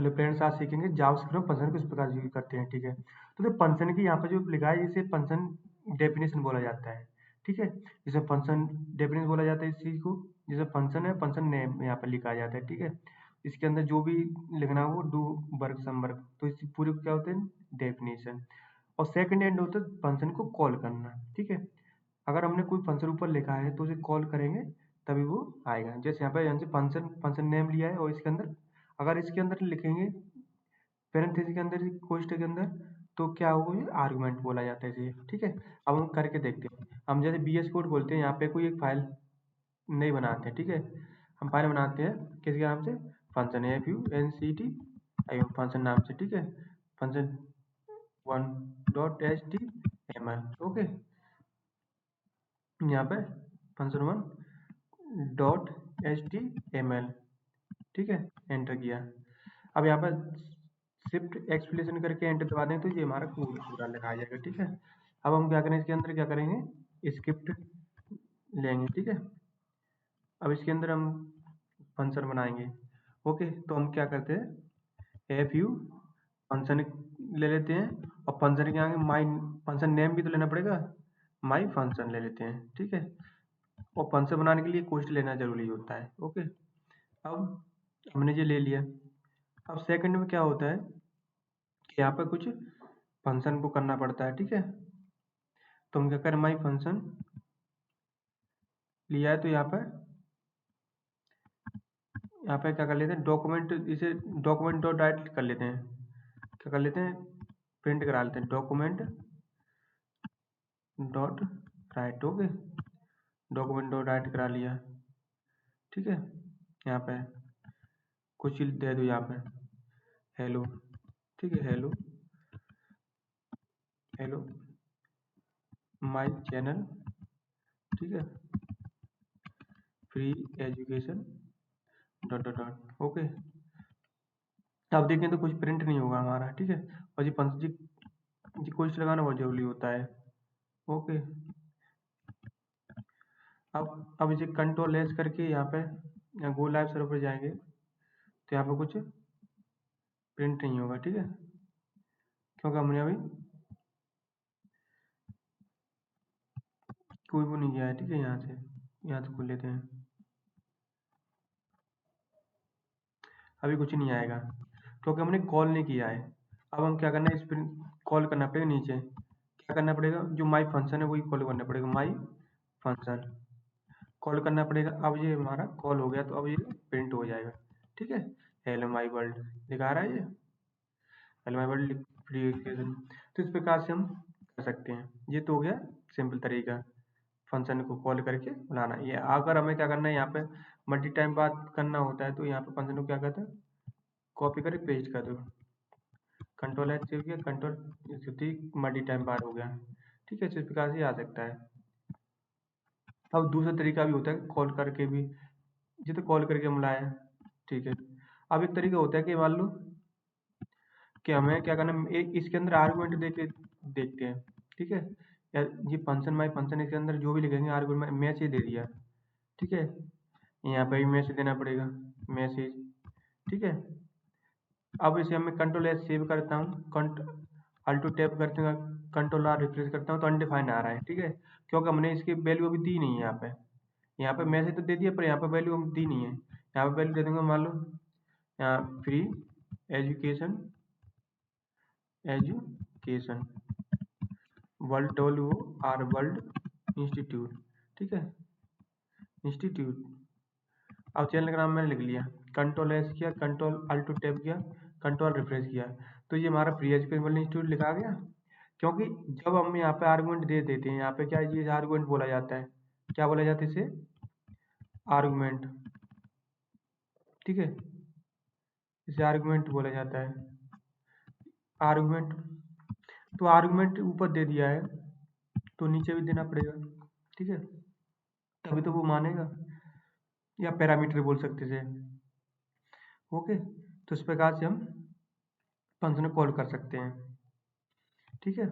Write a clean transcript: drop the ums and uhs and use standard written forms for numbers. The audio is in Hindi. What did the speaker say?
हेलो फ्रेंड्स, आज सीखेंगे जावास्क्रिप्ट में फंक्शन किस प्रकार यूज करते हैं। ठीक है, तो फंक्शन की यहाँ पे जो लिखा है इसे फंक्शन डेफिनेशन बोला जाता है। ठीक है, जिसे फंक्शन डेफिनेशन बोला जाता है इस चीज को, जिसे फंक्शन है फंक्शन नेम यहाँ पर लिखा जाता है। ठीक है, इसके अंदर जो भी लिखना हो डू वर्ग सम वर्ग, तो इस पूरे को क्या होते हैं डेफिनेशन। और सेकंड एंड होता है फंक्शन को कॉल करना। ठीक है, अगर हमने कोई फंक्शन ऊपर लिखा है तो उसे कॉल करेंगे तभी वो आएगा। जैसे यहाँ पे फंक्शन फंक्शन नेम लिया है और इसके अंदर अगर इसके अंदर लिखेंगे पैरेंथेसिस के अंदर कोष्ठक के अंदर तो क्या होगा, ये आर्गुमेंट बोला जाता है इसे। ठीक है, अब हम करके देखते हैं। हम जैसे बीएस कोड बोलते हैं, यहाँ पे कोई एक फाइल नहीं बनाते हैं। ठीक है, हम फाइल बनाते हैं किसके नाम से, फंक्शन funct फंक्शन नाम से। ठीक है, फंक्शन 1.html। ओके, यहाँ पे फंक्शन 1.html। ठीक है, एंटर किया। अब यहाँ पर शिफ्ट एक्सप्लेनेशन करके एंटर दबा दें तो ये हमारा कोड पूरा लिखा आ जाएगा। ठीक है, अब हम क्या करें, इसके अंदर क्या करेंगे, स्क्रिप्ट लेंगे। ठीक है, अब इसके अंदर हम फंक्शन बनाएंगे। ओके, तो हम क्या करते हैं, एफ यू फंक्शन ले लेते हैं और फंक्शन के आगे माई फंक्शन नेम भी तो लेना पड़ेगा, माई फंक्शन ले लेते हैं। ठीक है, और फंक्शन बनाने के लिए कोष्ठ लेना जरूरी होता है। ओके, अब हमने ये ले लिया। अब सेकंड में क्या होता है कि यहाँ पर कुछ फंक्शन को करना पड़ता है। ठीक है, तो हम क्या करें, माई फंक्शन लिया है तो यहाँ पे क्या कर लेते हैं, डॉक्यूमेंट, इसे डॉक्यूमेंट डॉट राइट कर लेते हैं। क्या कर लेते हैं, प्रिंट करा लेते हैं document dot right. Okay, document dot right करा लिया। ठीक है, यहाँ पे कुछ चीज दे दो, यहाँ पे हेलो। ठीक है, हेलो हेलो माई चैनल। ठीक है, free education dot dot dot. Okay, अब देखें तो कुछ प्रिंट नहीं होगा हमारा। ठीक है, और ये पंच जी कुछ लगाना बहुत जरूरी होता है। ओके, अब इसे कंट्रोल एस करके यहाँ पे गो लाइव सर्वर पर जाएंगे तो यहाँ पे कुछ प्रिंट नहीं होगा। ठीक है, क्योंकि हमने अभी कोई वो नहीं किया है। ठीक है, यहाँ से खोल लेते हैं, अभी कुछ नहीं आएगा क्योंकि हमने कॉल नहीं किया है। अब हम क्या करना है, इस पर कॉल करना पड़ेगा। नीचे क्या करना पड़ेगा, जो माई फंक्शन है वही कॉल करना पड़ेगा, माई फंक्शन कॉल करना पड़ेगा। अब ये हमारा कॉल हो गया तो अब ये प्रिंट हो जाएगा। ठीक है, हेलो माई वर्ल्ड दिखा रहा है ये, hello my world free education. तो इस प्रकार से हम कर सकते हैं। ये तो हो गया सिंपल तरीका फंक्शन को कॉल करके बुलाना। ये अगर हमें क्या करना है, यहाँ पे मल्टी टाइम बात करना होता है तो यहाँ पे फंक्शन को क्या करते हैं, कॉपी करके पेस्ट कर दो, कंट्रोल एच किया, कंट्रोल मल्टी टाइम बार हो गया। ठीक है, इस प्रकार से आ सकता है। अब दूसरा तरीका भी होता है कॉल करके भी, जिसे कॉल करके हम लाए। ठीक है, अब एक तरीका होता है कि मान लो कि हमें क्या करना है, इसके अंदर आर्गुमेंट देके देखते हैं। ठीक है, या ये फंक्शन माई फंक्शन इसके अंदर जो भी लिखेंगे आर्गुमेंट मैसेज दे दिया। ठीक है, यहाँ पे भी मैसेज देना पड़ेगा, मैसेज। ठीक है, अब इसे मैं कंट्रोल एस सेव करता हूँ, अल्टो टैप करते हैं, कंट्रोल आर रिफ्रेश करता हूँ तो अनडिफाइंड आ रहा है। ठीक है, क्योंकि हमने इसकी वैल्यू अभी दी नहीं है। यहाँ पे मैसेज तो दे दिया पर यहाँ पे वैल्यू हम दी नहीं है। यहाँ पे वैल्यू दे देंगे, मान लो यहाँ free education education world world institute. ठीक है, इंस्टीट्यूट। अब चैनल का नाम मैंने लिख लिया, कंट्रोल एस किया, कंट्रोल अल्टो टैप किया, कंट्रोल रिफ्रेश किया, तो ये हमारा फ्री एजुकेशन वर्ल्ड इंस्टीट्यूट लिखा आ गया। क्योंकि जब हम यहाँ पे आर्गुमेंट दे देते हैं, यहाँ पे क्या ये आर्गुमेंट बोला जाता है, क्या बोला जाता है इसे, आर्गुमेंट। ठीक है, इसे आर्गुमेंट बोला जाता है, आर्गुमेंट। तो आर्गुमेंट ऊपर दे दिया है तो नीचे भी देना पड़ेगा। ठीक है, तभी तो वो मानेगा, या पैरामीटर बोल सकते थे। ओके, तो इस प्रकार से हम फंक्शन कॉल कर सकते हैं। ठीक है,